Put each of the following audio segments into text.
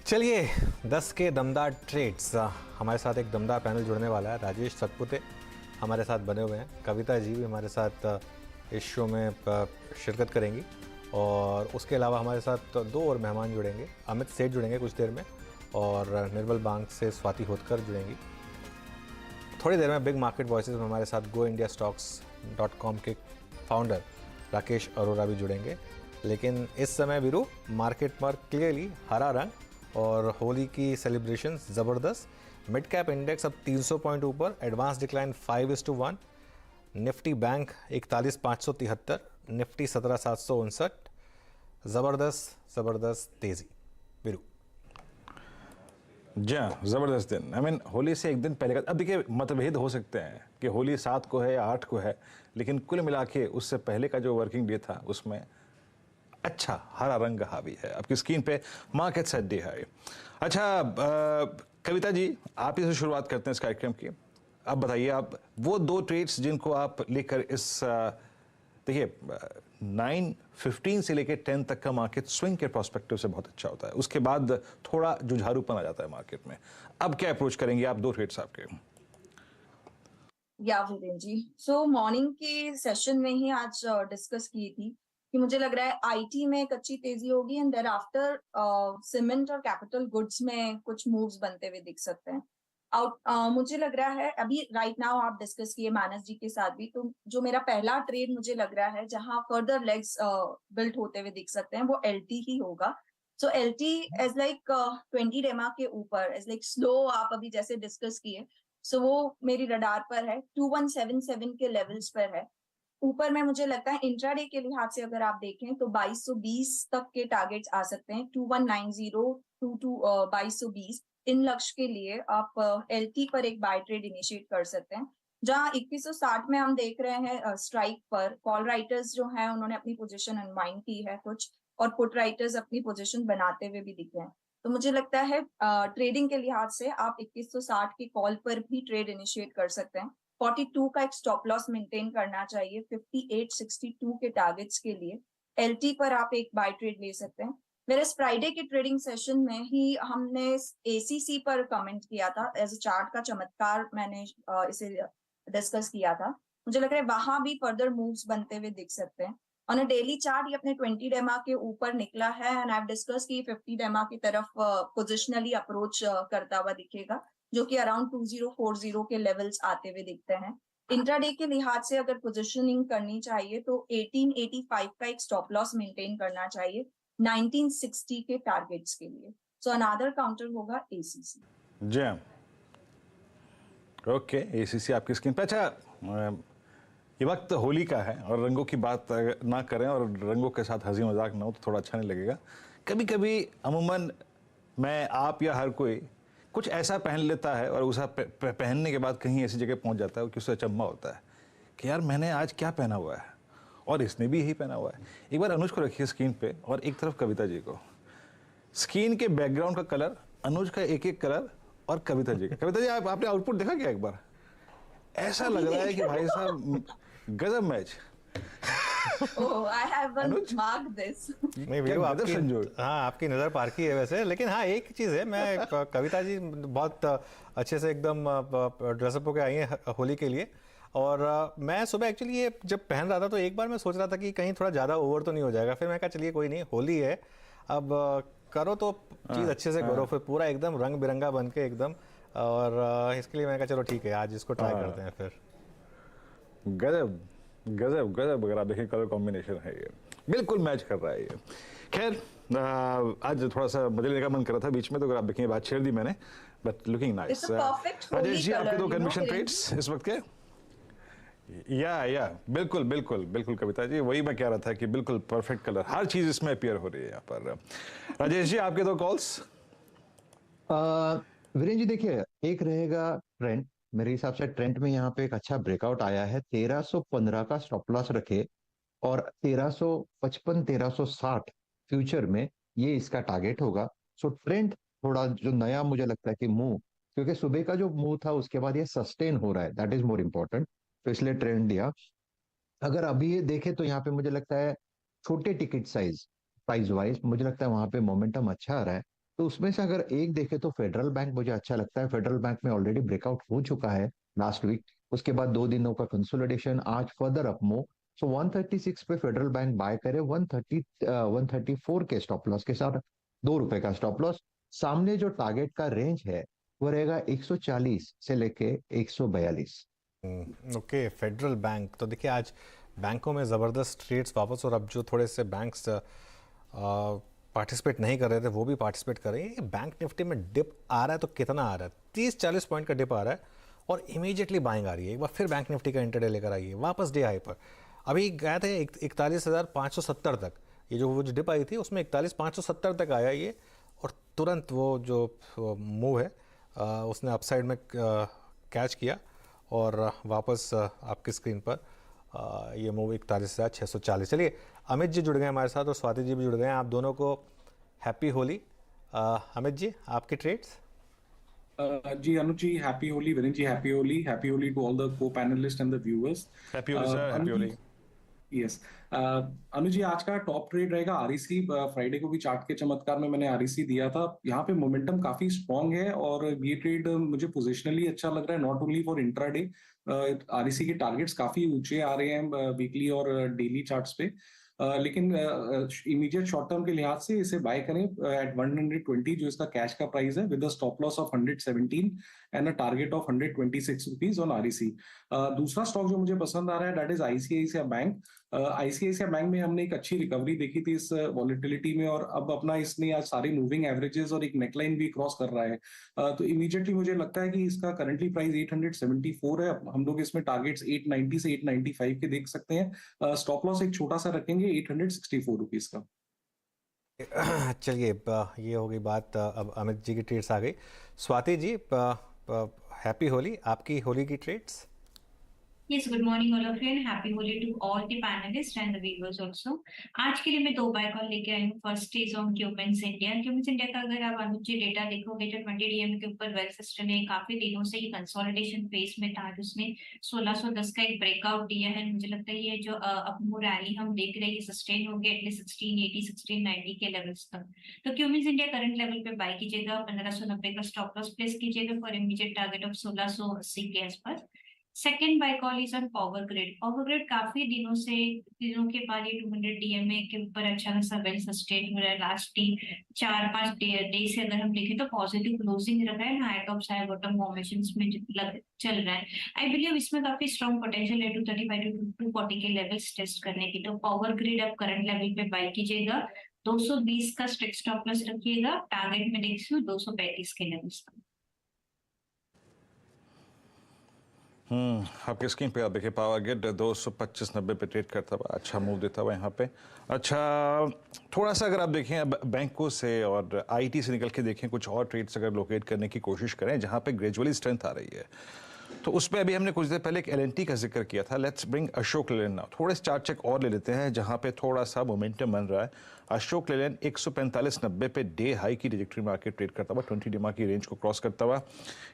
चलिए 10 के दमदार ट्रेड्स। हमारे साथ एक दमदार पैनल जुड़ने वाला है। राजेश सतपुते हमारे साथ बने हुए हैं, कविता जी भी हमारे साथ इस शो में शिरकत करेंगी और उसके अलावा हमारे साथ दो और मेहमान जुड़ेंगे। अमित सेठ जुड़ेंगे कुछ देर में और निर्मल बैंक से स्वाति होतकर जुड़ेंगी। थोड़ी देर में बिग मार्केट वॉइसेस में हमारे साथ goindiastocks.com के फाउंडर राकेश अरोरा भी जुड़ेंगे। लेकिन इस समय वीरू मार्केट पर क्लियरली हरा रंग और होली की सेलिब्रेशन ज़बरदस्त। मिड कैप इंडेक्स अब 300 पॉइंट ऊपर, advance decline 5:1, Nifty bank 41,573, Nifty 17,759। ज़बरदस्त तेज़ी वीरू। जी हाँ, ज़बरदस्त दिन। आई मीन होली से एक दिन पहले का। अब देखिए, मतभेद हो सकते हैं कि होली 7 को है या 8 को है, लेकिन कुल मिला के उससे पहले का जो वर्किंग डे था उसमें अच्छा हरा रंग हावी है। आपकी स्क्रीन पे मार्केट सेट डे है। अच्छा, कविता जी, आप ही से शुरुआत करते हैं इस कार्यक्रम की। आप बताइए, आप वो दो ट्रेड्स जिनको आप लेकर इस देखिए 9:15 से लेकर 10 तक का मार्केट स्विंग के प्रोस्पेक्टिव से बहुत अच्छा होता है, उसके बाद थोड़ा जुझारूपन आ जाता है मार्केट में। अब क्या अप्रोच करेंगे आप? दो ट्रेड्स आपके। या वीरेंद्र जी, सो मॉर्निंग के सेशन में ही आज डिस्कस की थी कि मुझे लग रहा है आईटी में एक अच्छी तेजी होगी एंड देयर आफ्टर सीमेंट और कैपिटल गुड्स में कुछ मूव्स बनते हुए दिख सकते हैं। मुझे लग रहा है अभी राइट नाउ आप डिस्कस किए मानस जी के साथ भी, तो जो मेरा पहला ट्रेड मुझे लग रहा है जहां फर्दर लेग्स बिल्ड होते हुए दिख सकते हैं वो एलटी ही होगा। सो एलटी एज लाइक 20 डेमा के ऊपर एज लाइक स्लो आप अभी जैसे डिस्कस किए, सो वो मेरी रडार पर है, 2177 के लेवल्स पर है। ऊपर में मुझे लगता है इंट्राडे के लिहाज से अगर आप देखें तो 2220 तक के टारगेट्स आ सकते हैं, 2190 टू 2220। इन लक्ष्य के लिए आप एलटी पर एक बाय ट्रेड इनिशिएट कर सकते हैं। जहां 2160 में हम देख रहे हैं स्ट्राइक पर कॉल राइटर्स जो हैं उन्होंने अपनी पोजीशन अनवाइंड की है कुछ, और पुट राइटर्स अपनी पोजीशन बनाते हुए भी दिखे हैं। तो मुझे लगता है ट्रेडिंग के लिहाज से आप 2160 के कॉल पर भी ट्रेड इनिशिएट कर सकते हैं। 42 का एक स्टॉप लॉस मेंटेन करना चाहिए 5862 के टारगेट्स के लिए। एलटी पर आप एक बाय ट्रेड ले सकते हैं। मेरे फ्राइडे के ट्रेडिंग सेशन में ही हमने एसीसी पर कमेंट किया था, एज अ चार्ट का चमत्कार मैंने इसे डिस्कस किया था। मुझे लग रहा है वहां भी फर्दर मूव्स बनते हुए दिख सकते हैं। ऑन अ डेली चार्ट ये अपने 20 डेमा के ऊपर निकला है एंड आई डिस्कस की 50 डेमा की तरफ पोजिशनली अप्रोच करता हुआ दिखेगा, जो कि अराउंड 2040 के लेवल्स आते हुए दिखते हैं। इंट्राडे के लिहाज से अगर पोजिशनिंग करनी चाहिए तो 1885 का एक स्टॉप लॉस मेंटेन करना चाहिए 1960 के टारगेट्स के लिए। सो अनदर काउंटर होगा एसीसी। जी हाँ, ओके, एसीसी आपकी स्क्रीन पे। अच्छा, ये वक्त होली का है और रंगों की बात ना करें और रंगों के साथ हंसी मजाक ना हो तो थोड़ा अच्छा नहीं लगेगा। कभी कभी अमूमन मैं, आप या हर कोई कुछ ऐसा पहन लेता है और उसे पहनने के बाद कहीं ऐसी जगह पहुंच जाता है कि उसे अचंभा होता है कि यार मैंने आज क्या पहना हुआ है, और इसने भी यही पहना हुआ है। एक बार अनुज को रखिए स्क्रीन पे और एक तरफ कविता जी को। स्क्रीन के बैकग्राउंड का कलर, अनुज का एक एक कलर और कविता जी का। कविता जी, आपने आउटपुट देखा क्या? एक बार ऐसा लग रहा है कि भाई साहब गजब match. Oh, I haven't marked this. नहीं वीरू, आपकी हाँ आपकी नज़र पारखी है वैसे। लेकिन हाँ एक चीज़ है, मैं कविता जी बहुत अच्छे से एकदम ड्रेसअप होके आई हैं होली के लिए। और मैं सुबह एक्चुअली ये जब पहन रहा था तो एक बार मैं सोच रहा था कि कहीं थोड़ा ज़्यादा ओवर तो नहीं हो जाएगा। फिर मैं कहा चलिए कोई नहीं, होली है अब करो तो चीज़ अच्छे से करो, फिर पूरा एकदम रंग बिरंगा बन के एकदम। और इसके लिए मैंने कहा चलो ठीक है आज इसको ट्राई करते हैं फिर। गजब गजब गजब, अगर आप देखें कलर कॉम्बिनेशन है ये, बिल्कुल मैच कर रहा है ये। खैर, आज थोड़ा सा मजे लेने का मन कर रहा था बीच में, तो अगर आप देखें बात छेड़ दी मैंने, but looking nice. Rajesh ji, आपके दो कन्विक्शन ट्रेड्स इस वक्त के। या बिल्कुल बिल्कुल बिल्कुल कविता जी, वही मैं कह रहा था कि बिल्कुल परफेक्ट कलर, हर चीज इसमें अपीयर हो रही है यहाँ पर। राजेश जी, आपके दो कॉल्स। वीरेंद्र जी, देखिए, एक रहेगा ट्रेंड। मेरे हिसाब से ट्रेंड में यहाँ पे एक अच्छा ब्रेकआउट आया है, 1315 का स्टॉप लॉस रखे और 1355 1360 फ्यूचर में ये इसका टारगेट होगा। सो ट्रेंड थोड़ा जो नया मुझे लगता है कि मूव, क्योंकि सुबह का जो मूव था उसके बाद ये सस्टेन हो रहा है, दैट इज मोर इम्पोर्टेंट, तो इसलिए ट्रेंड लिया। अगर अभी ये देखे तो यहाँ पे मुझे लगता है छोटे टिकट साइज प्राइस वाइज मुझे लगता है वहां पे मोमेंटम अच्छा आ रहा है। तो उसमें से अगर एक देखे तो फेडरल बैंक मुझे अच्छा लगता है। फेडरल बैंक में ऑलरेडी ब्रेकआउट हो चुका है लास्ट वीक, उसके बाद 2 दिनों का कंसोलिडेशन, आज फर्दर अप मूव। सो 136 पे फेडरल बैंक बाय करे, 134 के स्टॉप लॉस के साथ, ₹2 का स्टॉप लॉस। सामने जो टारगेट का रेंज है वो रहेगा 140 से लेके 142। ओके, फेडरल बैंक तो देखिए आज बैंकों में ज़बरदस्त ट्रेड्स वापस, और अब जो थोड़े से बैंक्स पार्टिसिपेट नहीं कर रहे थे वो भी पार्टिसिपेट कर रहे हैं। ये बैंक निफ्टी में डिप आ रहा है तो कितना आ रहा है? 30-40 पॉइंट का डिप आ रहा है और इमीडिएटली बाइंग आ रही है। एक बार फिर बैंक निफ्टी का इंटरडे लेकर आइए, वापस डे हाई पर। अभी गए थे 41,570 तक, ये जो वो जो डिप आई थी उसमें 41,570 तक आया ये, और तुरंत वो जो मूव है उसने अपसाइड में कैच किया और वापस आपकी स्क्रीन पर ये मूव 41,640। चलिए, अमित जी जुड़ गए हमारे साथ और स्वाति जी भी जुड़ गए हैं। आप दोनों को हैप्पी होली। अमित जी, आपके ट्रेड्स? जी Anuj ji, happy Holi. Viren ji, happy Holi to all the co panelist and the viewers. Happy Holi sir, happy Holi. Yes Anuj ji, आज का टॉप ट्रेड रहेगा आरईसी। फ्राइडे को भी चार्ट के चमत्कार में मैंने आरईसी दिया था। यहाँ पे मोमेंटम काफी स्ट्रांग है और ये ट्रेड मुझे पोजिशनली अच्छा लग रहा है, not only for intraday. REC के टारगेट्स काफी ऊंचे आ रहे हैं वीकली और डेली चार्ट्स पे। लेकिन इमीडिएट शॉर्ट टर्म के लिहाज से इसे बाय करें एट 120, जो इसका कैश का प्राइस है, with a stop loss of 117 and a target of 126 rupees on REC. दूसरा स्टॉक जो मुझे पसंद आ रहा है that is ICICI bank. ICICI bank में हमने एक अच्छी रिकवरी देखी थी इस वॉलेटिलिटी में, और अब अपना इसने आज सारे मूविंग एवरेजेस और एक नेकलाइन भी क्रॉस कर रहा है। तो इमीडिएटली मुझे लगता है कि इसका करंटली प्राइस 874 है। हम लोग इसमें टारगेट्स 890 से 895 के देख सकते हैं। स्टॉप लॉस एक छोटा सा रखेंगे 864 रुपीज का। चलिए, ये हो गई बात। अब अमित जी की ट्रेड्स आ गई। स्वाति जी, हैप्पी होली। आपकी होली की trades? Yes, good morning all of you and happy Holi to all the panelists and the viewers also. आज के लिए मैं 2 बाय कॉल लेके आई हूँ। First is on Cummins India. Cummins India का अगर आप अनुज जी डेटा देखोगे तो 20 डीएम के ऊपर वेल सस्टेन है, काफी दिनों से ही कंसोलिडेशन फेज में था। उसने 1610 का एक ब्रेकआउट दिया है। मुझे लगता है ये जो अपमूव रैली हम देख रहे हैं ये सस्टेन होगी एटलीस्ट 1680 1690 के लेवल्स तक। तो क्यूमेंस इंडिया करंट लेवल पे बाय कीजिएगा, 1590 का स्टॉप लॉस प्लेस कीजिएगा फॉर इमीडिएट टारगेट ऑफ 1680 के आसपास। Second by call is on power grid. Power grid काफी दिनों के बाद ये 200 डीएमए के ऊपर अच्छा खासा वेल सस्टेन हो रहा है। लास्ट 4-5 डे से अगर हम देखें तो पॉजिटिव क्लोजिंग रहा है, high top high bottom formations में चल रहा है। आई बिलीव इसमें काफी स्ट्रॉन्ग पोटेंशियल है 235 टू 240 के लेवल्स टेस्ट करने की। तो पावर ग्रिड आप करंट लेवल पे बाय कीजिएगा, 220 का स्ट्रिक्ट स्टॉप लॉस रखिएगा, टारगेट में देखिए 235 के लेवल्स का। आपके स्क्रीन पे आप देखिए पावर ग्रिड 225.90 पे ट्रेड करता हुआ अच्छा मूव देता हुआ यहाँ पे। अच्छा, थोड़ा सा अगर आप देखें अब बैंकों से और आईटी से निकल के देखें, कुछ और ट्रेड्स अगर लोकेट करने की कोशिश करें जहाँ पे ग्रेजुअली स्ट्रेंथ आ रही है, तो उसमें अभी हमने कुछ देर पहले एक एलएनटी का जिक्र किया था। Let's bring Ashok Leyland now. थोड़े चार्ट चेक और ले लेते हैं जहां पे थोड़ा सा मोमेंटम बन रहा है। अशोक लेलैंड 145.90 पे डे हाई की ट्रैजेक्टरी मार्केट ट्रेड करता हुआ 20 डिमा की रेंज को क्रॉस करता हुआ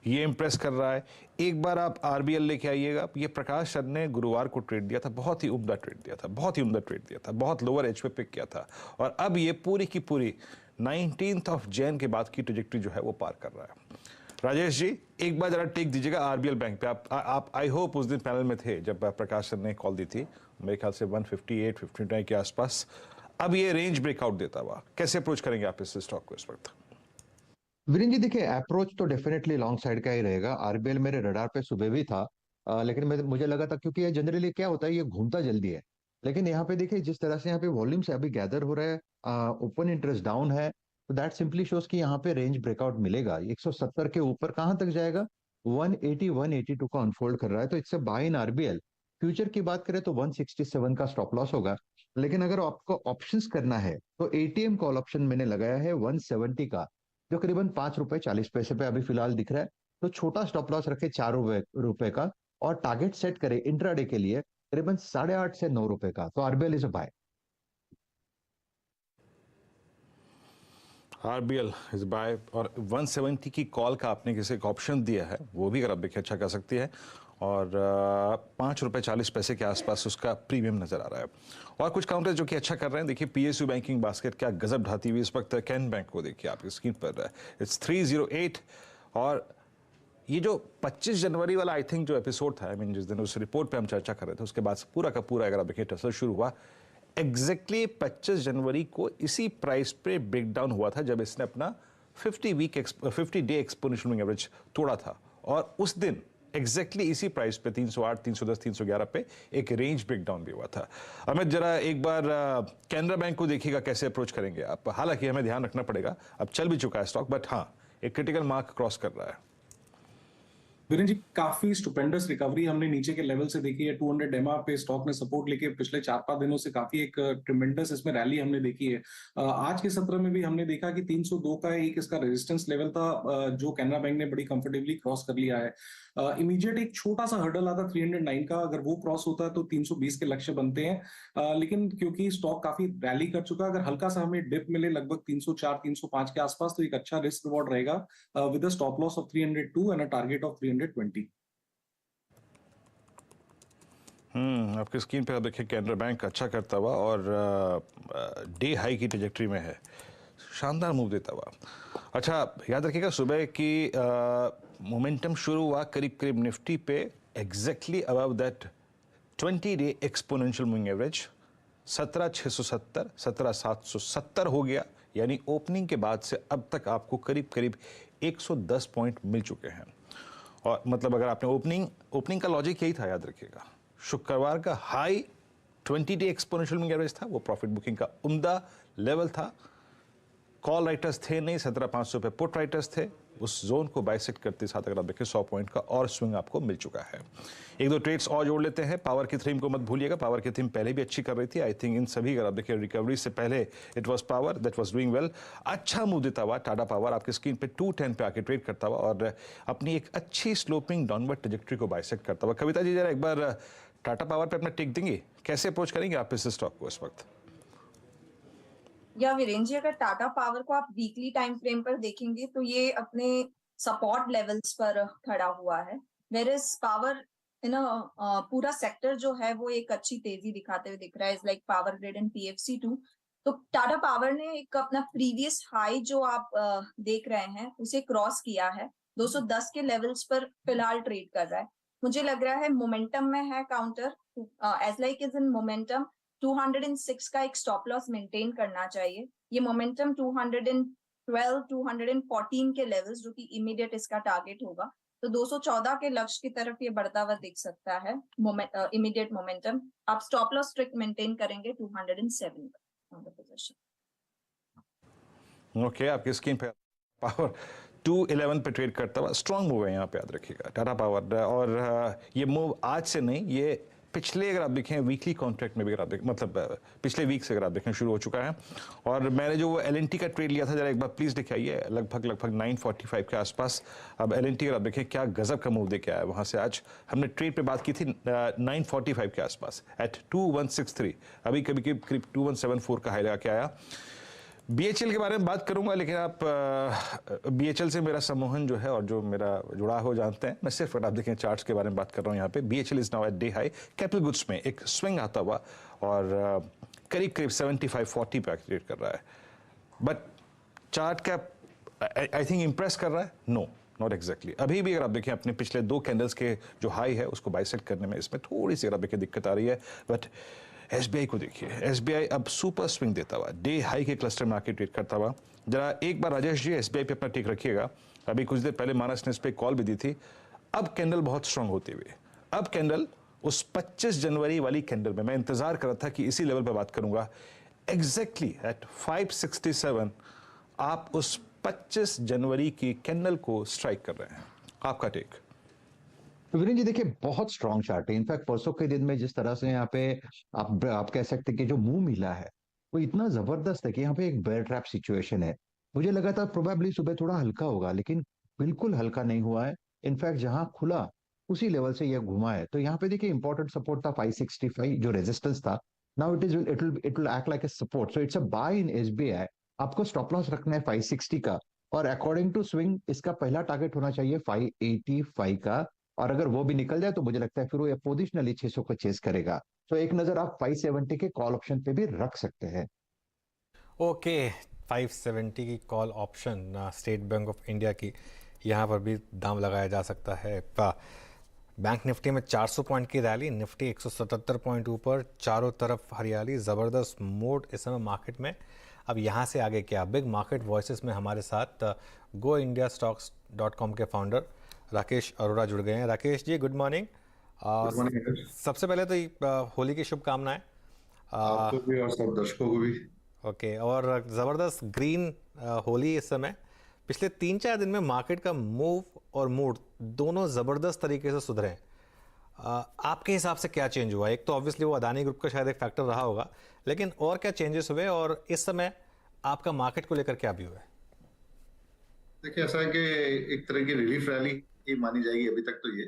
ये इंप्रेस कर रहा है। एक बार आप आरबीएल लेके आइएगा। ये प्रकाश सर ने गुरुवार को ट्रेड दिया था, बहुत ही उम्दा ट्रेड दिया था, बहुत लोअर एज पे पिक किया था, और अब ये पूरी की पूरी 19th ऑफ जैन के बाद की ट्रैजेक्टरी जो है वो पार कर रहा है। राजेश जी, एक बार जरा टेक दीजिएगा आरबीएल बैंक पे। आप आई होप उस दिन पैनल में थे जब प्रकाश सर ने कॉल दी थी, मेरे ख्याल से 158-159 के आसपास। अब ये रेंज ब्रेकआउट देता हुआ कैसे अप्रोच करेंगे आप इस स्टॉक को इस वक्त? वीरेंद्र जी देखिए, अप्रोच तो डेफिनेटली लॉन्ग साइड का ही रहेगा। आरबीएल मेरे रडार पे सुबह भी था, लेकिन मुझे लगा था क्योंकि ये जनरली क्या होता है, ये घूमता जल्दी है। लेकिन यहाँ पे देखिए जिस तरह से यहाँ पे वॉल्यूम से अभी गैदर हो रहा है, ओपन इंटरेस्ट डाउन है, तो दैट सिंपली शोज कि यहाँ पे रेंज ब्रेकआउट मिलेगा। 170 के ऊपर कहाँ तक जाएगा, 180 182 का अनफोल्ड कर रहा है, तो it's buy in RBL. Future की बात करें तो 167 का स्टॉप लॉस होगा। लेकिन अगर आपको ऑप्शंस करना है तो एटीएम कॉल ऑप्शन मैंने लगाया है 170 का, जो करीबन ₹5.40 पे अभी फिलहाल दिख रहा है। तो छोटा स्टॉप लॉस रखे ₹4 का, और टारगेट सेट करे इंट्राडे के लिए करीबन 8.5 से ₹9 का। तो RBL is a buy. RBL is buy, और 170 की कॉल का आपने किसी एक ऑप्शन दिया है, वो भी अगर आप देखें अच्छा कर सकती है। और ₹5.40 के आसपास उसका प्रीमियम नजर आ रहा है। और कुछ काउंटर जो कि अच्छा कर रहे हैं, देखिए पीएसयू बैंकिंग बास्केट क्या गजब ढाती हुई इस वक्त कैन बैंक को देखिए आपकी स्क्रीन पर, इट्स 308। और ये जो 25 जनवरी वाला आई थिंक जो एपिसोड था, आई मीन जिस दिन उस रिपोर्ट पे हम चर्चा कर रहे थे, उसके बाद से पूरा का पूरा अगर आप देखिए टसल शुरू हुआ एग्जैक्टली 25 जनवरी को इसी प्राइस पे ब्रेकडाउन हुआ था जब इसने अपना 50 डे एक्सपोनेंशियल मूविंग एवरेज तोड़ा था। और उस दिन एग्जैक्टली इसी प्राइस पे 308, 310, 311 पे एक रेंज ब्रेकडाउन भी हुआ था। अमित, जरा एक बार कैनरा बैंक को देखिएगा कैसे अप्रोच करेंगे आप। हालांकि हमें ध्यान रखना पड़ेगा, अब चल भी चुका है स्टॉक, बट हाँ एक क्रिटिकल मार्क क्रॉस कर रहा है। वीरेंद्र जी, काफी स्टुपेंडस रिकवरी हमने नीचे के लेवल से देखी है। 200 एमआ पे स्टॉक ने सपोर्ट लेके पिछले 4-5 दिनों से काफी एक ट्रिमेंडस इसमें रैली हमने देखी है। आज के सत्र में भी हमने देखा कि 302 का एक इसका रेजिस्टेंस लेवल था, जो कैनरा बैंक ने बड़ी कंफर्टेबली क्रॉस कर लिया है। इमीडिएट एक छोटा सा हर्डल आता 309 का, अगर वो क्रॉस होता है तो 320 के लक्ष्य बनते हैं। लेकिन क्योंकि स्टॉक काफी रैली कर चुका है, अगर हल्का सा हमें डिप मिले लगभग 304, 305 के आसपास, तो एक अच्छा रिस्क रिवॉर्ड रहेगा with a stop loss of 302 and a target of 320। आपकी स्क्रीन पे आप देखिए कैनरा बैंक अच्छा करता हुआ और डे हाई की ट्रेजेक्टरी में है, शानदार मूव देता हुआ। अच्छा याद रखिएगा सुबह की मोमेंटम शुरू हुआ करीब करीब निफ्टी पे exactly above that 20 day exponential moving average 17,670, 17,770 हो गया, यानी ओपनिंग के बाद से अब तक आपको करीब करीब 110 पॉइंट मिल चुके हैं। और मतलब अगर आपने ओपनिंग का लॉजिक यही था, याद रखिएगा शुक्रवार का high 20 day exponential moving average था, वो प्रॉफिट बुकिंग का उम्दा लेवल था। कॉल राइटर्स थे नहीं, 17,500 पे पुट राइटर्स थे, उस जोन को बाइसेक्ट करते साथ अगर आप देखें 100 पॉइंट का और स्विंग आपको मिल चुका है। एक दो ट्रेड्स और जोड़ लेते हैं। पावर की थीम को मत भूलिएगा, पावर की थीम पहले भी अच्छी कर रही थी। आई थिंक इन सभी अगर आप देखिए रिकवरी से पहले it was power that was doing well. अच्छा मूव देता हुआ टाटा पावर आपकी स्क्रीन पे 210 पे आके ट्रेड करता हुआ और अपनी एक अच्छी स्लोपिंग डाउनवर्ड ट्रेजेक्टरी को बाइसेक्ट करता हुआ। कविता जी जरा एक बार टाटा पावर पे अपना टेक देंगे, कैसे अप्रोच करेंगे आप इस स्टॉक को इस वक्त? या वीरेंद्र जी, अगर टाटा पावर को आप वीकली टाइम फ्रेम पर देखेंगे तो ये अपने सपोर्ट लेवल्स पर खड़ा हुआ है, वेयरएज पावर पूरा सेक्टर जो है वो एक अच्छी तेजी दिखाते हुए दिख रहा है, like power grid and PFC2। तो टाटा पावर ने एक अपना प्रीवियस हाई जो आप देख रहे हैं उसे क्रॉस किया है, 210 के लेवल्स पर फिलहाल ट्रेड कर रहा है। मुझे लग रहा है मोमेंटम में है counter, as like is in momentum 206 का एक स्टॉप लॉस मेंटेन करना चाहिए। ये मोमेंटम 212, 214 के लेवल्स जो कि इमीडिएट इसका टारगेट होगा, तो 214 के लक्ष्य की तरफ ये बढ़ता हुआ दिख सकता है। इमीडिएट मोमेंटम आप स्टॉप लॉस स्ट्रिक्ट मेंटेन करेंगे 207 ऑन द पोजीशन। ओके, आपकी स्क्रीन पे पावर 211 पे ट्रेड करता हुआ स्ट्रॉन्ग मूव है यहाँ पे, याद रखिएगा टाटा पावर। और ये मूव आज से नहीं, ये पिछले अगर आप देखें वीकली कॉन्ट्रैक्ट में भी अगर आप देखें, मतलब पिछले वीक से अगर आप देखें शुरू हो चुका है। और मैंने जो LNT का ट्रेड लिया था, जरा एक बार प्लीज दिखाइए, लगभग 945 के आसपास। अब LNT अगर आप देखें क्या गजब का मूव दे के आया वहां से। आज हमने ट्रेड पे बात की थी 945 के आसपास एट 2163, अभी कभी करीब 2174 का हाई लगा के आया। BHL के बारे में बात करूंगा, लेकिन आप BHL से मेरा सम्मोहन जो है और जो मेरा जुड़ा हो जानते हैं। मैं सिर्फ अगर आप देखें चार्ट्स के बारे में बात कर रहा हूं यहाँ पे। BHL is now at day high. Capital goods में एक स्विंग आता हुआ और करीब 75-40 पे ट्रेड कर रहा है, बट चार्ट का आई थिंक इंप्रेस कर रहा है, नो नॉट एग्जैक्टली। अभी भी अगर आप देखें अपने पिछले 2 कैंडल्स के जो हाई है उसको बाइसेक्ट करने में इसमें थोड़ी सी अगर आप देखें दिक्कत आ रही है। बट SBI को देखिए, SBI अब सुपर स्विंग देता हुआ डे हाई के क्लस्टर में आके ट्रेड करता हुआ। जरा एक बार राजेश जी SBI पे अपना टेक रखिएगा। अभी कुछ देर पहले मानस ने इस पे कॉल भी दी थी। अब कैंडल बहुत स्ट्रांग होती हुई, अब कैंडल उस 25 जनवरी वाली कैंडल में मैं इंतजार कर रहा था कि इसी लेवल पे बात करूंगा, एग्जैक्टली एट 567 आप उस 25 जनवरी की कैंडल को स्ट्राइक कर रहे हैं। आपका टेक? वीरेंद्र जी देखिए, बहुत स्ट्रॉन्ग चार्ट है। इनफैक्ट परसों के दिन में जिस तरह से यहाँ पे आप कह सकते हैं कि जो मूव मिला है वो इतना जबरदस्त है कि यहाँ पे एक बेयर ट्रैप सिचुएशन है। मुझे लगा था प्रोबेबली सुबह थोड़ा हल्का होगा, लेकिन बिल्कुल हल्का नहीं हुआ है। इनफैक्ट जहां खुला उसी लेवल से यह घुमा है। तो यहाँ पे देखिए इंपॉर्टेंट सपोर्ट था 565 जो रेजिस्टेंस था। Now it will act like a support, so it's a buy in SBI। आपको स्टॉप लॉस रखना है 560 का, और अकॉर्डिंग टू स्विंग इसका पहला टारगेट होना चाहिए 585 का। और अगर वो भी निकल जाए तो मुझे लगता है फिर वो ये पोजिशनली 600 को चेस करेगा। तो एक नजर आप 570 के कॉल ऑप्शन पे भी रख सकते हैं। ओके, 570 की call option state bank of India की, यहाँ पर भी दाम लगाया जा सकता है। बैंक निफ्टी में 400 पॉइंट की रैली, निफ्टी 177 पॉइंट ऊपर, चारों तरफ हरियाली, ज़बरदस्त मूड इस समय मार्केट में। अब यहाँ से आगे क्या? बिग मार्केट वॉइसेस में हमारे साथ गो इंडिया स्टॉक्स .com के फाउंडर राकेश अरोड़ा जुड़ गए हैं। Rakesh ji, good morning. Good morning. सबसे पहले तो होली की शुभकामनाएं। आपको भी और सब दर्शकों को भी। ओके, और ज़बरदस्त ग्रीन होली इस समय। पिछले 3-4 दिन में मार्केट का मूव और मूड दोनों ज़बरदस्त तरीके से सुधरे हैं। आपके हिसाब से क्या चेंज हुआ? एक तो ऑब्वियसली वो अदानी ग्रुप का शायद एक फैक्टर रहा होगा, लेकिन और क्या चेंजेस हुए और इस समय आपका मार्केट को लेकर क्या व्यू है? देखिए, ऐसा है कि एक तरह की रिलीफ रैली ही मानी जाएगी अभी तक तो ये,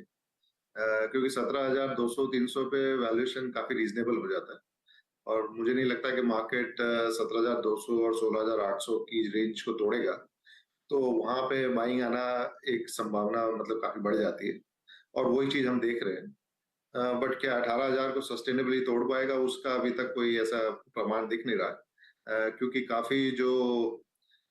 क्योंकि 17,200-300 पे वैल्यूएशन काफी रीजनेबल हो जाता है और मुझे नहीं लगता कि मार्केट 17,200 और 16,800 की रेंज को तोड़ेगा। तो वहां पे बाइंग आना एक संभावना मतलब काफी बढ़ जाती है और वही चीज हम देख रहे हैं। बट क्या 18,000 को सस्टेनेबली तोड़ पाएगा, उसका अभी तक कोई ऐसा प्रमाण दिख नहीं रहा है, क्योंकि काफी अ,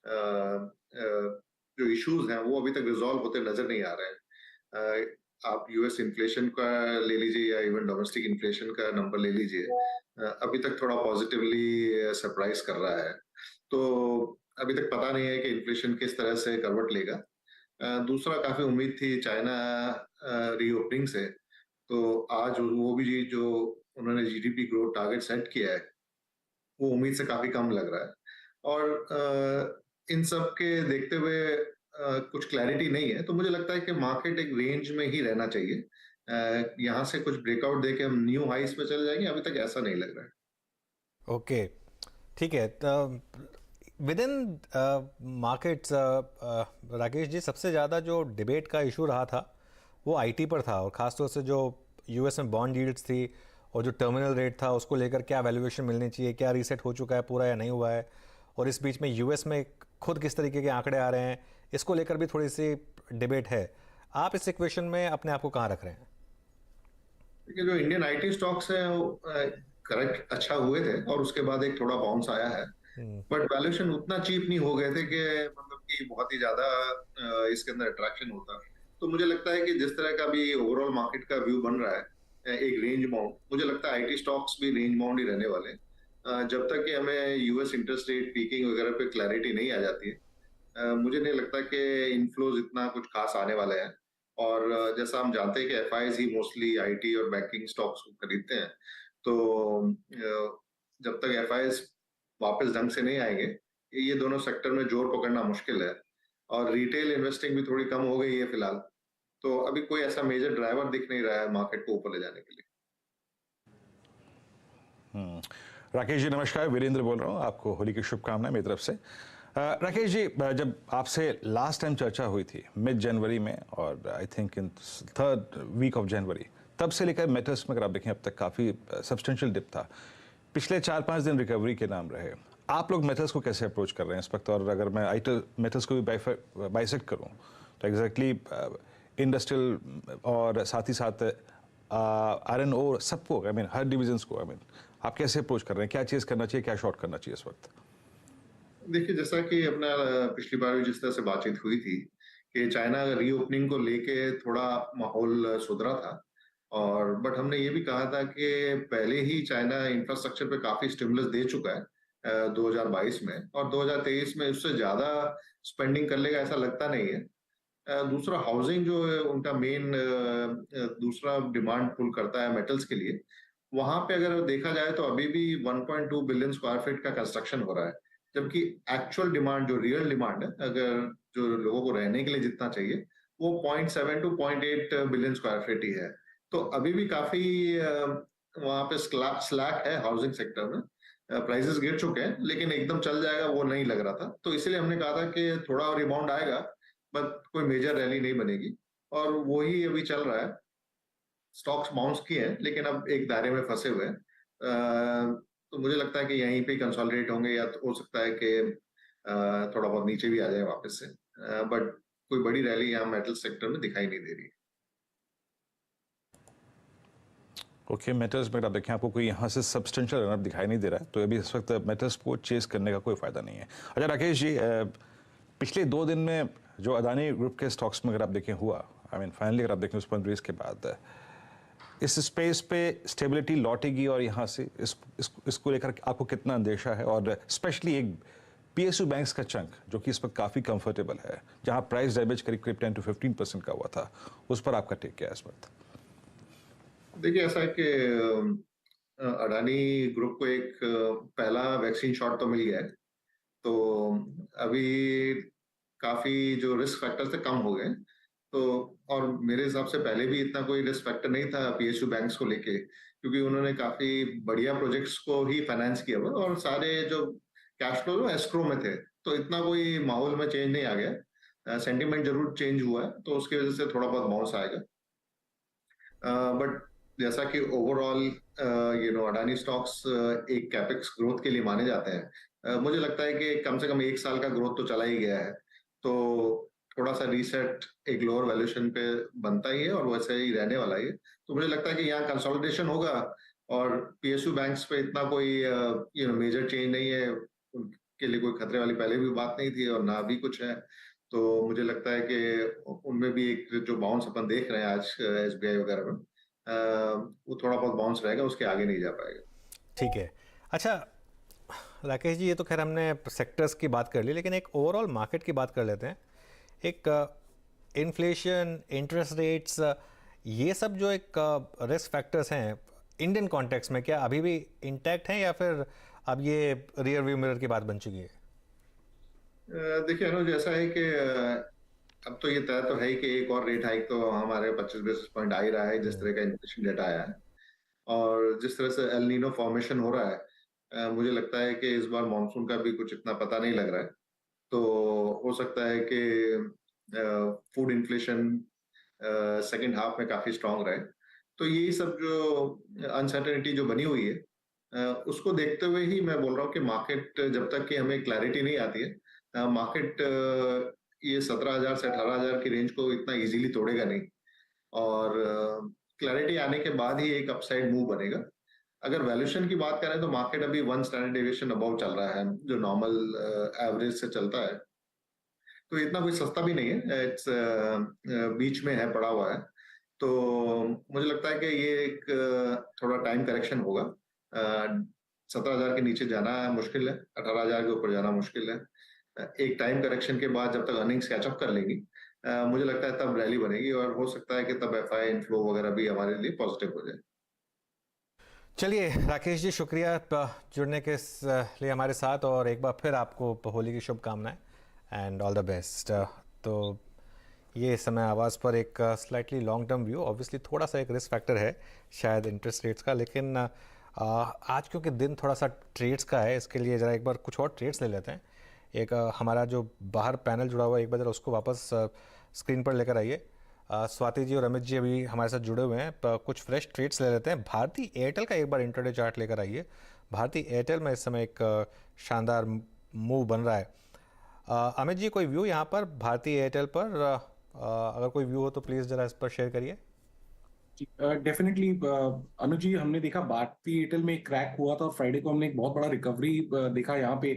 अ, जो इश्यूज हैं वो अभी तक रिजॉल्व होते नजर नहीं आ रहे हैं। आप यूएस इन्फ्लेशन का ले लीजिए या इवन डोमेस्टिक इन्फ्लेशन का नंबर ले लीजिए, अभी तक थोड़ा पॉजिटिवली सरप्राइज कर रहा है। तो अभी तक पता नहीं है कि इन्फ्लेशन किस तरह से करवट लेगा। दूसरा, काफी उम्मीद थी चाइना रीओपनिंग से, तो आज वो भी जो उन्होंने जीडीपी ग्रोथ टारगेट सेट किया है वो उम्मीद से काफी कम लग रहा है। और इन सब के देखते हुए कुछ क्लैरिटी नहीं है, तो मुझे लगता है कि मार्केट एक रेंज में ही रहना चाहिए। यहाँ से कुछ ब्रेकआउट देके हम न्यू हाइस पे चले जाएंगे, अभी तक ऐसा नहीं लग रहा है। ओके, ठीक है। With in markets, Rakesh ji, सबसे ज़्यादा जो डिबेट का इशू रहा था वो आईटी पर था, और ख़ासतौर से जो यूएस में बॉन्ड यील्ड्स थी और जो टर्मिनल रेट था उसको लेकर क्या वैल्यूएशन मिलनी चाहिए, क्या रीसेट हो चुका है पूरा या नहीं हुआ है, और इस बीच में यूएस में खुद किस तरीके के आंकड़े आ रहे हैं, इसको लेकर भी थोड़ी सी डिबेट है। आप इस इक्वेशन में अपने आप को कहाँ रख रहे हैं? देखिए, जो इंडियन आईटी स्टॉक्स हैं वो करेक्ट अच्छा हुए थे और उसके बाद एक थोड़ा बाउंस आया है, बट वैल्यूएशन उतना चीप नहीं हो गए थे कि मतलब कि बहुत ही ज्यादा इसके अंदर अट्रैक्शन होता। तो मुझे लगता है कि जिस तरह का भी ओवरऑल मार्केट का व्यू बन रहा है, एक रेंज बाउंड, मुझे लगता है आईटी स्टॉक्स भी रेंज बाउंड ही रहने वाले हैं। जब तक कि हमें यूएस इंटरेस्ट रेट पीकिंग वगैरह पे क्लैरिटी नहीं आ जाती है, मुझे नहीं लगता कि इनफ्लोज इतना कुछ खास आने वाले हैं। और जैसा हम जानते हैं कि एफआईज ही मोस्टली आईटी और बैंकिंग स्टॉक्स को खरीदते हैं, तो जब तक एफआईज वापस ढंग से नहीं आएंगे, ये दोनों सेक्टर में जोर पकड़ना मुश्किल है। और रिटेल इन्वेस्टिंग भी थोड़ी कम हो गई है फिलहाल, तो अभी कोई ऐसा मेजर ड्राइवर दिख नहीं रहा है मार्केट को ऊपर ले जाने के लिए। राकेश जी नमस्कार, वीरेंद्र बोल रहा हूँ, आपको होली की शुभकामनाएं मेरी तरफ से। राकेश जी, जब आपसे लास्ट टाइम चर्चा हुई थी मिड जनवरी में, और I think in 3rd week of January, तब से लेकर मेटल्स में अगर आप देखें अब तक काफ़ी सब्सटेंशियल डिप था। पिछले 4-5 दिन रिकवरी के नाम रहे। आप लोग मेटल्स को कैसे अप्रोच कर रहे हैं इस वक्त? और अगर मैं आईटी मेटल्स को भी बाइसेक्ट करूँ तो एग्जैक्टली इंडस्ट्रियल और साथ ही साथ आयरन ओर सबको, आई मीन हर डिविजन्स को, आई मीन आप कैसे अप्रोच कर रहे हैं? क्या चीज़ करना चाहिए, क्या शॉर्ट करना चाहिए इस वक्त? देखिए, जैसा कि अपना पिछली बार भी जिस तरह से बातचीत हुई थी कि चाइना रीओपनिंग को लेके थोड़ा माहौल सुधरा था, और बट हमने ये भी कहा था कि पहले ही चाइना इंफ्रास्ट्रक्चर पे काफी स्टिमुलस दे चुका है 2022 में, और 2023 में उससे ज्यादा स्पेंडिंग कर लेगा ऐसा लगता नहीं है। दूसरा, हाउसिंग जो है उनका मेन दूसरा डिमांड पुल करता है मेटल्स के लिए, वहां पे अगर देखा जाए तो अभी भी 1.2 बिलियन स्क्वायर फीट का कंस्ट्रक्शन हो रहा है, जबकि एक्चुअल डिमांड, जो रियल डिमांड है, अगर जो लोगों को रहने के लिए जितना चाहिए, वो 0.7 टू 0.8 बिलियन स्क्वायर फीट ही है। तो अभी भी काफी वहां पे स्लैक है हाउसिंग सेक्टर में। प्राइसेस गिर चुके हैं, लेकिन एकदम चल जाएगा वो नहीं लग रहा था, तो इसीलिए हमने कहा था कि थोड़ा रिबाउंड आएगा, बट कोई मेजर रैली नहीं बनेगी, और वही अभी चल रहा है। स्टॉक्स बाउंस किए हैं, लेकिन अब एक दायरे में फंसे हुए हैं। तो मुझे लगता है कि यहीं पे कंसोलिडेट होंगे, या तो हो सकता है कि थोड़ा बहुत नीचे भी आ जाए वापस से, बट कोई बड़ी रैली यहाँ मेटल सेक्टर में दिखाई नहीं दे रही। ओके, मेटल्स में अगर आप देखें आपको कोई यहाँ से सब्सटेंशियल रनअप दिखाई नहीं दे रहा है, तो अभी इस वक्त मेटल्स को चेस करने का कोई फायदा नहीं है। अच्छा राकेश जी, पिछले 2 दिन में जो अदानी ग्रुप के स्टॉक्स में अगर आप देखें हुआ, आई मीन फाइनली अगर आप देखें उस फंड के बाद इस स्पेस पे स्टेबिलिटी लौटेगी, और यहाँ से इसको लेकर आपको कितना अंदेशा है? और स्पेशली एक PSU बैंक्स का चंक जो कि इस वक्त काफ़ी कंफर्टेबल है, जहाँ प्राइस डैमेज करीब 10 to 15% का हुआ था, उस पर आपका टेक क्या है इस वक्त? देखिए, ऐसा है कि अडानी ग्रुप को एक पहला वैक्सीन शॉट तो मिल गया है, तो अभी काफी जो रिस्क फैक्टर थे कम हो गए। तो और मेरे हिसाब से पहले भी इतना कोई रिस्क फैक्टर नहीं था PSU बैंक्स को लेके, क्योंकि उन्होंने काफी बढ़िया प्रोजेक्ट्स को ही फाइनेंस किया हुआ, और सारे जो कैश फ्लो एस्क्रो में थे, तो इतना कोई माहौल में चेंज नहीं आ गया। सेंटिमेंट जरूर चेंज हुआ है, तो उसकी वजह से थोड़ा बहुत बाउंस आएगा, बट जैसा कि ओवरऑल अडानी स्टॉक्स एक कैपेक्स ग्रोथ के लिए माने जाते हैं, मुझे लगता है कि कम से कम 1 साल का ग्रोथ तो चला ही गया है, तो थोड़ा सा रीसेट एक लोअर वैल्यूएशन पे बनता ही है और वैसे ही रहने वाला ही है। तो मुझे लगता है कि यहाँ कंसोलिडेशन होगा, और PSU बैंक्स पे इतना कोई मेजर चेंज नहीं है, उनके लिए कोई खतरे वाली पहले भी बात नहीं थी और ना भी कुछ है। तो मुझे लगता है कि उनमें भी एक जो बाउंस अपन देख रहे हैं आज SBI वगैरह में, वो थोड़ा बहुत बाउंस रहेगा, उसके आगे नहीं जा पाएगा। ठीक है। अच्छा राकेश जी, ये तो खैर हमने सेक्टर्स की बात कर ली, लेकिन एक ओवरऑल मार्केट की बात कर लेते हैं। एक इन्फ्लेशन, इंटरेस्ट रेट्स, ये सब जो एक रिस्क फैक्टर्स हैं इंडियन कॉन्टेक्स्ट में, क्या अभी भी इंटैक्ट हैं या फिर अब ये रियर व्यू मिरर की बात बन चुकी है? देखिए अनुज, ऐसा है कि अब तो ये तय तो है ही कि एक और रेट हाइक तो हमारे 25 बेसिस पॉइंट आ ही रहा है, जिस तरह का इन्फ्लेशन डेटा आया है और जिस तरह से एल नीनो फॉर्मेशन हो रहा है। मुझे लगता है कि इस बार मानसून का भी कुछ इतना पता नहीं लग रहा है, तो हो सकता है कि फूड इन्फ्लेशन सेकेंड हाफ में काफी स्ट्रांग रहे। तो यही सब जो अनसर्टेनिटी जो बनी हुई है, उसको देखते हुए ही मैं बोल रहा हूँ कि मार्केट, जब तक कि हमें क्लैरिटी नहीं आती है, मार्केट ये 17,000 से 18,000 की रेंज को इतना इजीली तोड़ेगा नहीं, और क्लैरिटी आने के बाद ही एक अपसाइड मूव बनेगा। अगर वैल्यूएशन की बात करें तो मार्केट अभी 1 स्टैंडर्ड डेविएशन अबव चल रहा है, जो नॉर्मल एवरेज से चलता है, तो इतना कोई सस्ता भी नहीं है, इट्स बीच में है, पड़ा हुआ है। तो मुझे लगता है कि ये एक थोड़ा टाइम करेक्शन होगा। 17,000 के नीचे जाना मुश्किल है, 18,000 के ऊपर जाना मुश्किल है। एक टाइम करेक्शन के बाद जब तक अर्निंग्स कैचअप कर लेंगी, मुझे लगता है तब रैली बनेगी, और हो सकता है कि तब FI इनफ्लो वगैरह भी हमारे लिए पॉजिटिव हो जाए। चलिए राकेश जी, शुक्रिया जुड़ने के लिए हमारे साथ, और एक बार फिर आपको होली की शुभकामनाएं एंड ऑल द बेस्ट। तो ये समय आवाज़ पर एक slightly long term view, obviously थोड़ा सा एक रिस्क फैक्टर है शायद इंटरेस्ट रेट्स का, लेकिन आज क्योंकि दिन थोड़ा सा ट्रेड्स का है, इसके लिए ज़रा एक बार कुछ और ट्रेड्स ले लेते हैं। एक हमारा जो बाहर पैनल जुड़ा हुआ है, एक बार ज़रा उसको वापस स्क्रीन पर लेकर आइए। स्वाति जी और अमित जी अभी हमारे साथ जुड़े हुए हैं, कुछ फ्रेश ट्रेड्स ले लेते हैं। भारती एयरटेल का एक बार इंट्राडे चार्ट लेकर आइए। भारती एयरटेल में इस समय एक शानदार मूव बन रहा है। अमित जी, कोई व्यू यहाँ पर भारती एयरटेल पर? अगर कोई व्यू हो तो प्लीज़ ज़रा इस पर शेयर करिए। डेफिनेटली अनुज जी, हमने देखा भारती एयरटेल में एक क्रैक हुआ था, फ्राइडे को हमने एक बहुत बड़ा रिकवरी देखा यहाँ पे।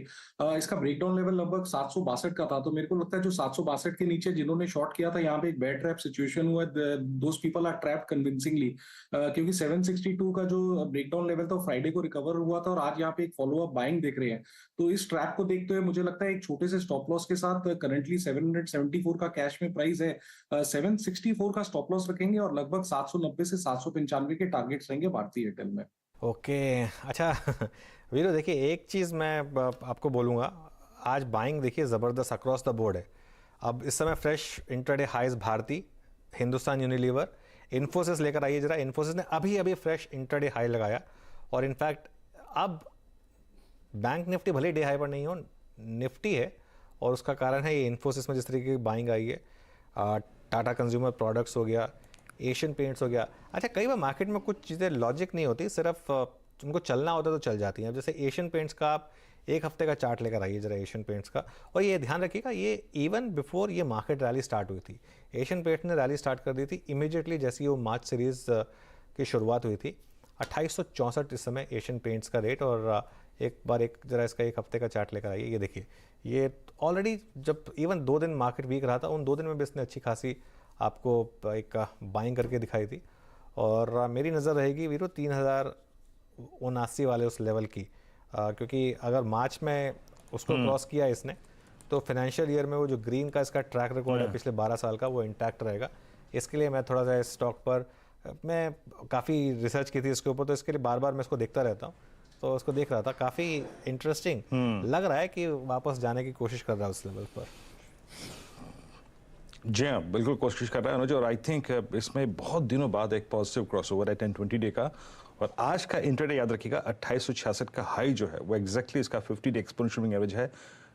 इसका ब्रेकडाउन लेवल लगभग 762 का था, तो मेरे को लगता है जो 762 के नीचे जिन्होंने शॉर्ट किया था, यहाँ पे एक बेयर ट्रैप सिचुएशन हुआ, those people are trapped convincingly, क्योंकि 762 का जो ब्रेकडाउन लेवल था फ्राइडे को रिकवर हुआ था, और आज यहाँ पे एक फॉलो अप बाइंग देख रहे हैं। तो इस ट्रैप को देखते हुए मुझे लगता है एक छोटे से स्टॉप लॉस के साथ, करंटली 774 का कैश में प्राइस है, 764 का स्टॉप लॉस रखेंगे और लगभग 790 से 795 के टारगेट्स रहेंगे भारतीय एयरटेल में। ओके अच्छा वीरो, देखिए एक चीज़ मैं आपको बोलूँगा, आज बाइंग देखिए ज़बरदस्त अक्रॉस द बोर्ड है। अब इस समय fresh intraday highs Bharti, Hindustan Unilever, Infosys लेकर आइए जरा। इन्फोसिस ने अभी फ्रेश इंट्राडे हाई लगाया, और इनफैक्ट अब बैंक निफ्टी भले डे हाई पर नहीं हो, निफ्टी है, और उसका कारण है ये इन्फोसिस में जिस तरीके की बाइंग आई है। टाटा कंज्यूमर प्रोडक्ट्स हो गया, एशियन पेंट्स हो गया। अच्छा, कई बार मार्केट में कुछ चीज़ें लॉजिक नहीं होती, सिर्फ उनको चलना होता है तो चल जाती हैं। अब जैसे एशियन पेंट्स का आप एक हफ्ते का चार्ट लेकर आइए जरा एशियन पेंट्स का, और ये ध्यान रखिएगा ये इवन बिफोर ये मार्केट रैली स्टार्ट हुई थी, एशियन पेंट्स ने रैली स्टार्ट कर दी थी इमीडिएटली जैसे ही वो मार्च सीरीज़ की शुरुआत हुई थी। 2864 इस समय एशियन पेंट्स का रेट। और एक जरा इसका एक हफ्ते का चार्ट लेकर आइए। ये देखिए, ये ऑलरेडी जब इवन 2 दिन मार्केट वीक रहा था, उन 2 दिन में भी इसने अच्छी खासी आपको एक बाइंग करके दिखाई थी। और मेरी नज़र रहेगी वीरो 3079 वाले उस लेवल की, क्योंकि अगर मार्च में उसको क्रॉस किया इसने तो फाइनेंशियल ईयर में वो जो ग्रीन का इसका ट्रैक रिकॉर्ड है पिछले 12 साल का, वो इंटैक्ट रहेगा। इसके लिए मैं थोड़ा सा इस स्टॉक पर मैं काफ़ी रिसर्च की थी इसके ऊपर, तो इसके लिए बार बार मैं इसको देखता रहता हूँ। तो उसको देख रहा था, काफ़ी इंटरेस्टिंग लग रहा है कि वापस जाने की कोशिश कर रहा है उस लेवल पर। जी हाँ, बिल्कुल कोशिश कर रहा है अनुज। और आई थिंक इसमें बहुत दिनों बाद एक पॉजिटिव क्रॉसओवर है 10-20 डे का। और आज का इंट्राडे याद रखिएगा 2866 का हाई जो है वो एग्जैक्टली इसका 50 डे एक्सपोनेंशियल मूविंग एवरेज है,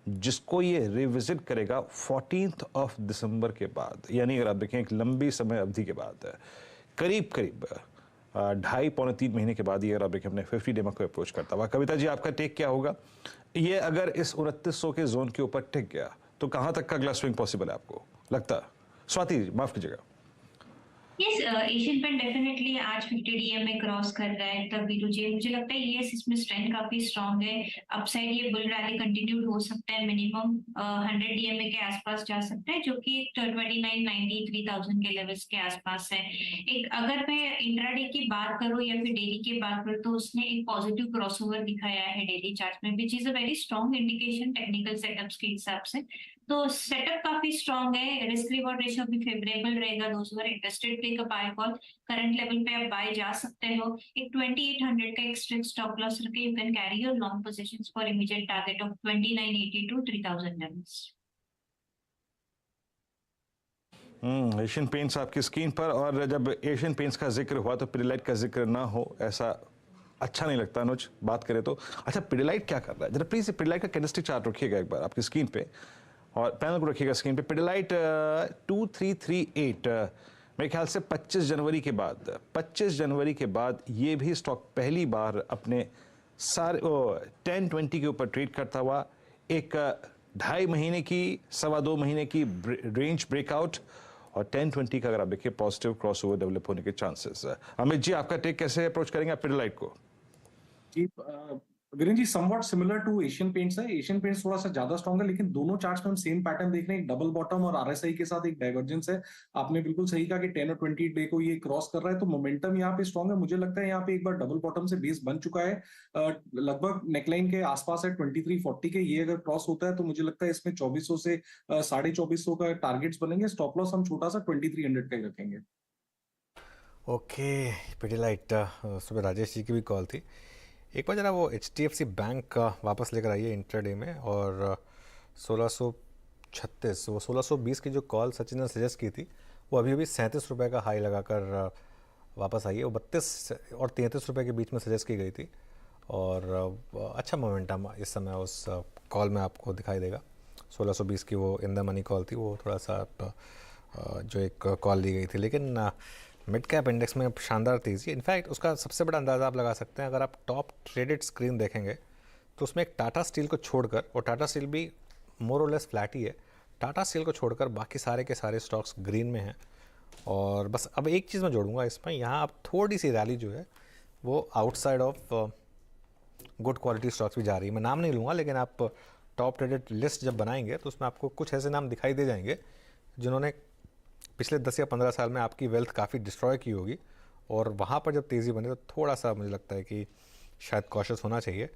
जिसको ये रिविजिट करेगा 14 दिसंबर के बाद। यानी अगर आप देखें एक लंबी समय अवधि के बाद, करीब 2.5-3 महीने के बाद ये अगर आप देखें अपने 50 डे को अप्रोच करता हुआ। कविता जी, आपका टेक क्या होगा? ये अगर इस 2900 के जोन के ऊपर टिक गया तो कहां तक का अगला स्विंग पॉसिबल है आपको लगता है? स्वाति जी, माफ कीजिएगा। यस, एशियन पेंट डेफिनेटली आज 50 डीएम में क्रॉस कर रहा है। तब वीरू जी मुझे लगता है यस, इसमें स्ट्रेंथ काफी स्ट्रांग है। अपसाइड ये बुल रैली कंटिन्यूड हो सकता है, मिनिमम 100 डीएमए के आसपास जा सकता है, जो कि 2993,000 के लेवल्स के आसपास है। एक अगर मैं इंट्राडे की बात करूं या फिर डेली की बात करूं, तो उसने एक पॉजिटिव क्रॉसओवर दिखाया है डेली चार्ट में, which is a very strong indication technical setups के हिसाब से। तो सेटअप काफी स्ट्रांग है, रिस्क रिवॉर्ड रेशियो भी फेवरेबल रहेगा। दोस्तों अगर interested take a buy call, current level पे आप बाय जा सकते हो। एक 2800 का एक स्ट्रिक्ट स्टॉप लॉस रखे, you can carry your long positions for immediate target of 2980 to 3000 levels. Asian paints आपकी स्क्रीन पर। और जब एशियन पेंट्स का जिक्र हुआ तो पिडिलाइट का जिक्र ना हो, ऐसा अच्छा नहीं लगता अनुज, बात करें तो। अच्छा, पिडिलाइट क्या कर रहा है? जरा प्लीज पिडिलाइट का कैंडलस्टिक चार्ट रखिएगा एक बार आपकी स्क्रीन पे, और पैनल को रखिएगा स्क्रीन पे। पिडिलाइट 2338 मेरे ख्याल से 25 जनवरी के बाद ये भी स्टॉक पहली बार अपने सारे 1020 के ऊपर ट्रेड करता हुआ एक 2.5 महीने की 2.25 महीने की रेंज ब्रेकआउट, और 1020 का अगर आप देखिए पॉजिटिव क्रॉसओवर डेवलप होने के चांसेस है। अमित जी, आपका टेक कैसे अप्रोच करेंगे आप पिडिलाइट को? जी, Virendra ji, somewhat similar to Asian Paints है। एशियन पेंट्स थोड़ा सा ज्यादा स्ट्रांग है, लेकिन दोनों चार्ट्स में हम सेम पैटर्न देख रहे हैं, एक डबल बॉटम और आरएसआई के साथ एक डाइवर्जेंस है। आपने बिल्कुल सही कहा कि 10 और 20 डे को ये क्रॉस कर रहा है, तो मोमेंटम यहाँ पे स्ट्रांग है। मुझे लगता है यहाँ पे एक बार डबल बॉटम से बेस बन चुका है, लगभग नेकलाइन के आसपास है 2340 के। ये अगर क्रॉस होता है तो मुझे लगता है इसमें 2400 से 2450 का टारगेट्स बनेंगे। स्टॉप लॉस हम छोटा सा 2300 का ही रखेंगे। ओके, पिडिलाइट सुबह राजेश जी की भी कॉल थी। एक बार जरा वो HDFC बैंक का वापस लेकर आइए इंट्राडे में, और 1636 वो 1620 की जो कॉल सचिन ने सजेस्ट की थी, वो अभी 37 रुपये का हाई लगाकर वापस आई है। वो 32 और 33 रुपये के बीच में सजेस्ट की गई थी, और अच्छा मोमेंटम इस समय उस कॉल में आपको दिखाई देगा। 1620 की वो इन द मनी कॉल थी, वो थोड़ा सा जो एक कॉल दी गई थी, लेकिन मिड कैप इंडेक्स में शानदार तेज़ी। इनफैक्ट उसका सबसे बड़ा अंदाज़ा आप लगा सकते हैं, अगर आप टॉप ट्रेडेड स्क्रीन देखेंगे तो उसमें एक टाटा स्टील को छोड़कर, और टाटा स्टील भी मोर और लेस फ्लैट ही है, टाटा स्टील को छोड़कर बाकी सारे के सारे स्टॉक्स ग्रीन में हैं। और बस अब एक चीज़ मैं जोड़ूंगा इसमें, यहाँ अब थोड़ी सी रैली जो है वो outside of good quality stocks भी जा रही है। मैं नाम नहीं लूँगा, लेकिन आप टॉप ट्रेडेड लिस्ट जब बनाएंगे तो उसमें आपको कुछ ऐसे नाम दिखाई दे जाएंगे जिन्होंने पिछले 10 या 15 साल में आपकी वेल्थ काफ़ी डिस्ट्रॉय की होगी, और वहाँ पर जब तेज़ी बने तो थोड़ा सा मुझे लगता है कि शायद कॉशियस होना चाहिए।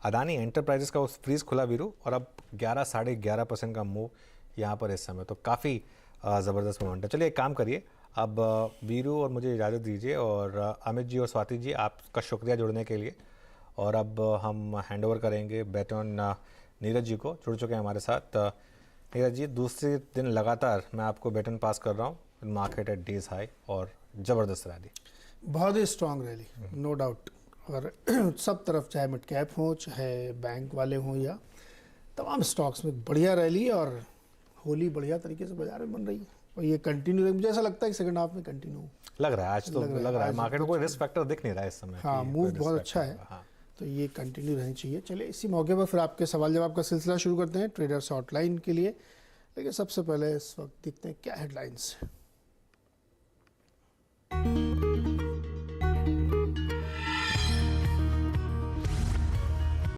अदानी एंटरप्राइजेस का उस फ्रीज खुला वीरू, और अब 11-11.5% का मूव यहाँ पर इस समय, तो काफ़ी ज़बरदस्त मोमेंट है। चलिए एक काम करिए, अब वीरू और मुझे इजाज़त दीजिए, और अमित जी और स्वाति जी आपका शुक्रिया जुड़ने के लिए। और अब हम हैंड ओवर करेंगे बैटन नीरज जी को, जुड़ चुके हैं हमारे साथ। नीरज जी, दूसरे दिन लगातार मैं आपको बैटन पास कर रहा हूँ, मार्केट एट डेज हाई और ज़बरदस्त रैली, बहुत ही स्ट्रांग रैली, नो डाउट। और सब तरफ, चाहे मिड कैप हो, चाहे बैंक वाले हों, या तमाम स्टॉक्स में बढ़िया रैली, और होली बढ़िया तरीके से बाजार में बन रही है, और ये कंटिन्यू, मुझे ऐसा लगता है कि सेकंड हाफ में कंटिन्यू लग रहा है। आज तो लग रहा है मार्केट में कोई रिस्क फैक्टर दिख नहीं रहा है इस समय। हाँ, मूव बहुत अच्छा है। हाँ, तो ये कंटिन्यू रहनी चाहिए। चलिए इसी मौके पर फिर आपके सवाल जवाब का सिलसिला शुरू करते हैं ट्रेडर्स हॉटलाइन के लिए। लेकिन सबसे पहले इस वक्त देखते हैं क्या हेडलाइंस है।